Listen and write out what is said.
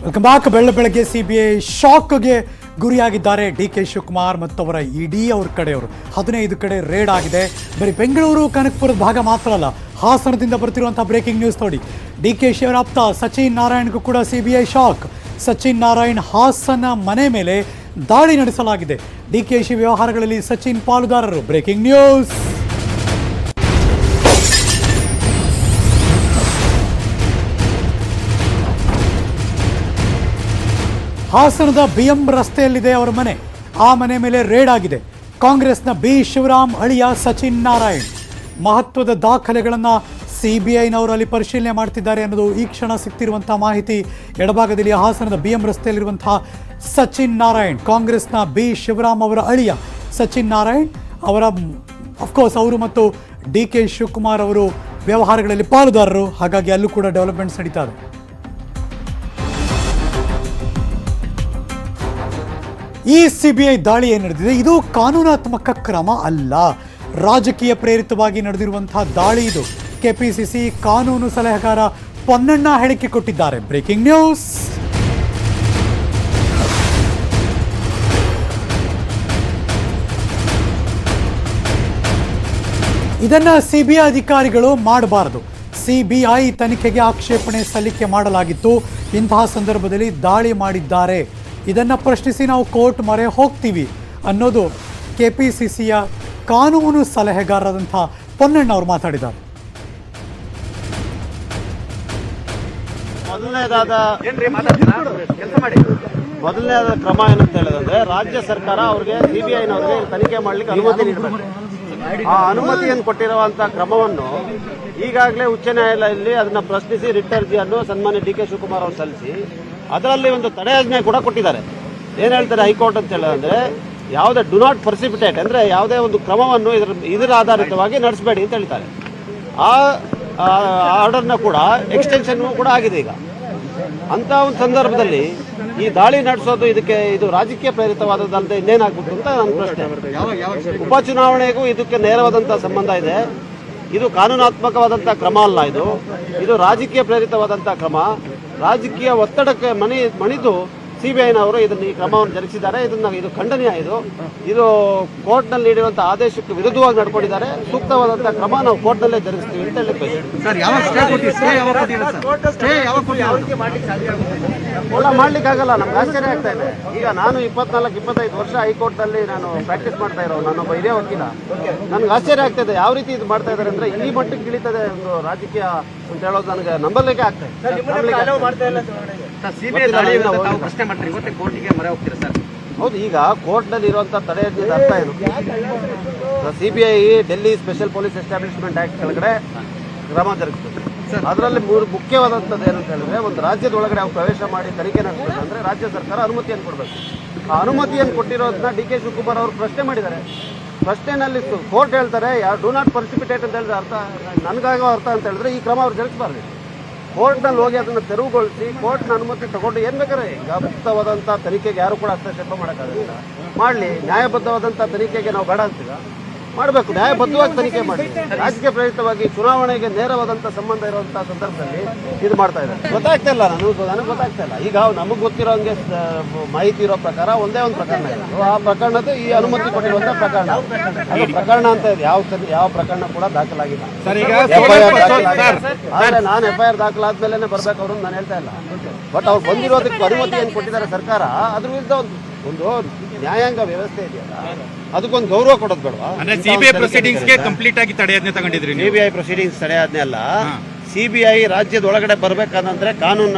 Welcome back. ಬೆಳಗ್ಗೆ CBI ಶಾಕ್ಗೆ ಗುರಿಯಾಗಿದ್ದಾರೆ DK. Shivakumar ಮತ್ತು ಅವರ ಇಡೀ ಅವ್ರ ಕಡೆಯವರು. 15 ಕಡೆ ರೇಡ್ ಆಗಿದೆ. ಬರೀ ಬೆಂಗಳೂರು ಕನಕಪುರದ ಭಾಗ ಮಾತ್ರ ಅಲ್ಲ, ಹಾಸನದಿಂದ ಬರ್ತಿರುವಂತಹ ಬ್ರೇಕಿಂಗ್ ನ್ಯೂಸ್ ನೋಡಿ. ಡಿ.ಕೆ. ಶಿ ಅವರ ಆಪ್ತ ಸಚಿನ್ ನಾರಾಯಣ್ಗೂ ಕೂಡ ಸಿಬಿಐ ಶಾಕ್. ಸಚಿನ್ ನಾರಾಯಣ್ ಹಾಸನ ಮನೆ ಮೇಲೆ ದಾಳಿ ನಡೆಸಲಾಗಿದೆ. ಡಿ.ಕೆ. ಶಿ ವ್ಯವಹಾರಗಳಲ್ಲಿ ಸಚಿನ್ ಪಾಲುದಾರರು. Breaking news. ಹಾಸನದ BM ರಸ್ತೆಯಲ್ಲಿದೆ ಅವರ ಮನೆ. ಆ ಮನೆ ಮೇಲೆ ರೇಡ್ ಆಗಿದೆ. ಕಾಂಗ್ರೆಸ್ನ ಬಿ ಶಿವರಾಮ್ ಅಳಿಯ ಸಚಿನ್ ನಾರಾಯಣ್. ಮಹತ್ವದ ದಾಖಲೆಗಳನ್ನು ಸಿಬಿಐನವರು ಅಲ್ಲಿ ಪರಿಶೀಲನೆ ಮಾಡ್ತಿದ್ದಾರೆ ಅನ್ನೋದು ಈ ಕ್ಷಣ ಸಿಗ್ತಿರುವಂತಹ ಮಾಹಿತಿ. ಎಡಭಾಗದಲ್ಲಿ ಹಾಸನದ BM ರಸ್ತೆಯಲ್ಲಿರುವಂತಹ ಸಚಿನ್ ನಾರಾಯಣ್, ಕಾಂಗ್ರೆಸ್ನ ಬಿ ಶಿವರಾಮ್ ಅವರ ಅಳಿಯ ಸಚಿನ್ ನಾರಾಯಣ್ ಅವರ ಅಫ್ಕೋರ್ಸ್ ಅವರು ಮತ್ತು ಡಿ.ಕೆ. ಶಿವಕುಮಾರ್ ಅವರು ವ್ಯವಹಾರಗಳಲ್ಲಿ ಪಾಲುದಾರರು. ಹಾಗಾಗಿ ಅಲ್ಲೂ ಕೂಡ ಡೆವಲಪ್ಮೆಂಟ್ಸ್ ನಡೀತಾ ಇದೆ. ಈ ಸಿಬಿಐ ದಾಳಿ ಏನು ನಡೆದಿದೆ, ಇದು ಕಾನೂನಾತ್ಮಕ ಕ್ರಮ ಅಲ್ಲ, ರಾಜಕೀಯ ಪ್ರೇರಿತವಾಗಿ ನಡೆದಿರುವಂತಹ ದಾಳಿ ಇದು. ಕೆಪಿಸಿಸಿ ಕಾನೂನು ಸಲಹೆಗಾರ ಪೊನ್ನಣ್ಣ ಹೇಳಿಕೆ ಕೊಟ್ಟಿದ್ದಾರೆ. Breaking news. ಇದನ್ನ ಸಿಬಿಐ ಅಧಿಕಾರಿಗಳು ಮಾಡಬಾರದು. ಸಿಬಿಐ ತನಿಖೆಗೆ ಆಕ್ಷೇಪಣೆ ಸಲ್ಲಿಕೆ ಮಾಡಲಾಗಿತ್ತು. ಇಂತಹ ಸಂದರ್ಭದಲ್ಲಿ ದಾಳಿ ಮಾಡಿದ್ದಾರೆ, ಇದನ್ನು ಪ್ರಶ್ನಿಸಿ ನಾವು ಕೋರ್ಟ್ ಮೊರೆ ಹೋಗ್ತೀವಿ ಅನ್ನೋದು ಕೆಪಿಸಿಸಿಯ ಕಾನೂನು ಸಲಹೆಗಾರರಾದಂಥ ಪೊನ್ನಣ್ಣ ಅವರು ಮಾತಾಡಿದ್ದಾರೆ. ಮೊದಲನೇದಾದ ಕ್ರಮ ಏನಂತ ಹೇಳಿದ್ರೆ, ರಾಜ್ಯ ಸರ್ಕಾರ ಅವ್ರಿಗೆ ಸಿಬಿಐನವ್ರಿಗೆ ತನಿಖೆ ಮಾಡಲಿಕ್ಕೆ ಅನುಮತಿ ನೀಡಬೇಕು. ಆ ಅನುಮತಿಯನ್ನು ಕೊಟ್ಟಿರುವಂತಹ ಕ್ರಮವನ್ನು ಈಗಾಗಲೇ ಉಚ್ಚ ನ್ಯಾಯಾಲಯದಲ್ಲಿ ಅದನ್ನ ಪ್ರಶ್ನಿಸಿ ರಿಟ್ ಅರ್ಜಿಯನ್ನು ಸನ್ಮಾನ್ಯ ಡಿ.ಕೆ. ಶಿವಕುಮಾರ್ ಅವರು ಸಲ್ಲಿಸಿ ಅದರಲ್ಲಿ ಒಂದು ತಡೆಯಾಜ್ಞೆ ಕೂಡ ಕೊಟ್ಟಿದ್ದಾರೆ. ಏನು ಹೇಳ್ತಾರೆ ಹೈಕೋರ್ಟ್ ಅಂತ ಹೇಳಿದ್ರೆ, ಯಾವುದೇ ಡು ನಾಟ್ ಪರ್ಸಿಪಿಟೇಟ್ ಅಂದರೆ ಯಾವುದೇ ಒಂದು ಕ್ರಮವನ್ನು ಇದರ ಆಧಾರಿತವಾಗಿ ನಡೆಸಬೇಡಿ ಅಂತ ಹೇಳ್ತಾರೆ. ಆ ಆರ್ಡರ್ನ ಕೂಡ ಎಕ್ಸ್ಟೆನ್ಷನ್ ಕೂಡ ಆಗಿದೆ. ಈಗ ಅಂತ ಒಂದು ಸಂದರ್ಭದಲ್ಲಿ ಈ ದಾಳಿ ನಡೆಸೋದು ಇದು ರಾಜಕೀಯ ಪ್ರೇರಿತವಾದದ್ದಲ್ಲದೆ ಇನ್ನೇನಾಗ್ಬಿಟ್ಟು ಅಂತ ನನ್ನ ಪ್ರಶ್ನೆ. ಉಪಚುನಾವಣೆಗೂ ಇದಕ್ಕೆ ನೇರವಾದಂಥ ಸಂಬಂಧ ಇದೆ. ಇದು ಕಾನೂನಾತ್ಮಕವಾದಂಥ ಕ್ರಮ ಅಲ್ಲ, ಇದು ರಾಜಕೀಯ ಪ್ರೇರಿತವಾದಂಥ ಕ್ರಮ. ರಾಜಕೀಯ ಒತ್ತಡಕ್ಕೆ ಮಣಿದು ಸಿಬಿಐನವರು ಈ ಕ್ರಮವನ್ನು ಜರುಗಿಸಿದ್ದಾರೆ. ಇದು ಖಂಡನೀಯ. ಇದು ಕೋರ್ಟ್ನಲ್ಲಿ ನೀಡಿರುವಂತಹ ಆದೇಶಕ್ಕೆ ವಿರುದ್ಧವಾಗಿ ನಡ್ಕೊಂಡಿದ್ದಾರೆ. ಸೂಕ್ತವಾದಂತಹ ಕ್ರಮ ನಾವು ಕೋರ್ಟ್ನಲ್ಲೇ ಜರುಗಿಸ್ತೀವಿ ಅಂತ ಹೇಳಿ ಮಾಡ್ಲಿಕ್ಕಾಗಲ್ಲ. ನಮ್ಗೆ ಆಶ್ಚರ್ಯ ಆಗ್ತಾ ಇದೆ. ಈಗ ನಾನು 24-25 ವರ್ಷ ಹೈಕೋರ್ಟ್ನಲ್ಲಿ ನಾನು ಪ್ರಾಕ್ಟೀಸ್ ಮಾಡ್ತಾ ಇರೋ ನಾನೊಬ್ಬ ಹಿರಿಯ ವಕೀಲ. ನನ್ಗೆ ಆಶ್ಚರ್ಯ ಆಗ್ತಾ ಇದೆ ಯಾವ ರೀತಿ ಇದು ಮಾಡ್ತಾ ಇದ್ದಾರೆ ಅಂದ್ರೆ, ಈ ಮಟ್ಟಕ್ಕೆ ಇಳಿತದೆ ಒಂದು ರಾಜಕೀಯ ಅಂತ ಹೇಳೋದು ನನಗೆ ನಂಬಲಿಕ್ಕೆ ಆಗ್ತಾ ಇದೆ. ಹೌದು, ಈಗ ಕೋರ್ಟ್ನಲ್ಲಿ ಇರುವಂತಹ ತಡೆಯಾಜ್ಞೆಯ ಅರ್ಥ ಏನು? CBI Delhi special police establishment act ಕೆಳಗಡೆ ಕ್ರಮ ಜರುಗಿಸ್ತದೆ. ಅದರಲ್ಲಿ ಮುಖ್ಯವಾದಂಥದ್ದು ಏನಂತ ಹೇಳಿದ್ರೆ, ಒಂದು ರಾಜ್ಯದೊಳಗಡೆ ಅವ್ರು ಪ್ರವೇಶ ಮಾಡಿ ತನಿಖೆ ನಡೆಸಬೇಕಂದ್ರೆ ರಾಜ್ಯ ಸರ್ಕಾರ ಅನುಮತಿಯನ್ನು ಕೊಡಬೇಕು. ಆ ಅನುಮತಿಯನ್ನು ಕೊಟ್ಟಿರೋದನ್ನ ಡಿ.ಕೆ. ಶಿವಕುಮಾರ್ ಅವರು ಪ್ರಶ್ನೆ ಮಾಡಿದ್ದಾರೆ. ಪ್ರಶ್ನೆನಲ್ಲಿ ಕೋರ್ಟ್ ಹೇಳ್ತಾರೆ ಡು ನಾಟ್ ಪರ್ಸಿಪಿಟೇಟ್ ಅಂತ ಹೇಳಿದ್ರೆ ಅರ್ಥ ನನಗಾಗೋ ಅರ್ಥ ಅಂತ ಹೇಳಿದ್ರೆ ಈ ಕ್ರಮ ಅವ್ರು ಜರುಗಿಸಬಾರ್ದು. ಕೋರ್ಟ್ನಲ್ಲಿ ಹೋಗಿ ಅದನ್ನು ತೆರವುಗೊಳಿಸಿ ಕೋರ್ಟ್ನ ಅನುಮತಿ ತಗೊಂಡು ಏನು ಬೇಕಾದ್ರೆ, ಈಗ ಮುಕ್ತವಾದಂಥ ತನಿಖೆಗೆ ಯಾರು ಕೂಡ ಹಸ್ತಕ್ಷೇಪ ಮಾಡೋಕ್ಕಾಗಲ್ಲ. ಮಾಡಲಿ, ನ್ಯಾಯಬದ್ಧವಾದಂಥ ತನಿಖೆಗೆ ನಾವು ಬೇಡ ಅಂತೀಗ ಮಾಡಬೇಕು. ನ್ಯಾಯಬದ್ಧವಾಗಿ ತನಿಖೆ ಮಾಡಿ. ರಾಜಕೀಯ ಪ್ರೇರಿತವಾಗಿ ಚುನಾವಣೆಗೆ ನೇರವಾದಂಥ ಸಂಬಂಧ ಇರುವಂಥ ಸಂದರ್ಭದಲ್ಲಿ ಇದು ಮಾಡ್ತಾ ಇದ್ದಾರೆ. ಗೊತ್ತಾಗ್ತಾ ಇಲ್ಲ, ನನಗೆ ಗೊತ್ತಾಗ್ತಾ ಇಲ್ಲ. ಈಗ ನಮಗೆ ಗೊತ್ತಿರೋ ಹಂಗೆ ಮಾಹಿತಿ ಇರೋ ಪ್ರಕಾರ ಒಂದೇ ಒಂದು ಪ್ರಕರಣ ಇತ್ತು. ಆ ಪ್ರಕರಣದ ಈ ಅನುಮತಿ ಕೊಟ್ಟಿರುವಂಥ ಪ್ರಕರಣ ಅದು ಪ್ರಕರಣ ಅಂತ ಇದೆ. ಯಾವ ಪ್ರಕರಣ ಕೂಡ ದಾಖಲಾಗಿಲ್ಲ. ಆದರೆ ನಾನು FIR ದಾಖಲಾದ್ಮೇಲೆ ಬರ್ಬೇಕು ಅವರು ನಾನು ಹೇಳ್ತಾ ಇಲ್ಲ. ಬಟ್ ಅವ್ರು ಬಂದಿರೋದಕ್ಕೆ ಅನುಮತಿ ಏನು ಕೊಟ್ಟಿದ್ದಾರೆ ಸರ್ಕಾರ, ಅದ್ರ ವಿರುದ್ಧ ಒಂದು ನ್ಯಾಯಾಂಗ ವ್ಯವಸ್ಥೆ ಇದೆಯಲ್ಲ, ಅದಕ್ಕೊಂದು ಗೌರವ ಕೊಡೋದು ಬೇಡವಾ? ಸಿಬಿಐ ಪ್ರೊಸೀಡಿಂಗ್ಸ್ಗೆ ಕಂಪ್ಲೀಟ್ ಆಗಿ ತಡೆಯಾಜ್ಞೆ ತಗೊಂಡಿದ್ರಿ. ಸಿಬಿಐ ಪ್ರೊಸೀಡಿಂಗ್ಸ್ ತಡೆಯಾಜ್ಞೆ ಅಲ್ಲ, ಸಿಬಿಐ ರಾಜ್ಯದ ಒಳಗಡೆ ಬರ್ಬೇಕಂದ್ರೆ ಕಾನೂನು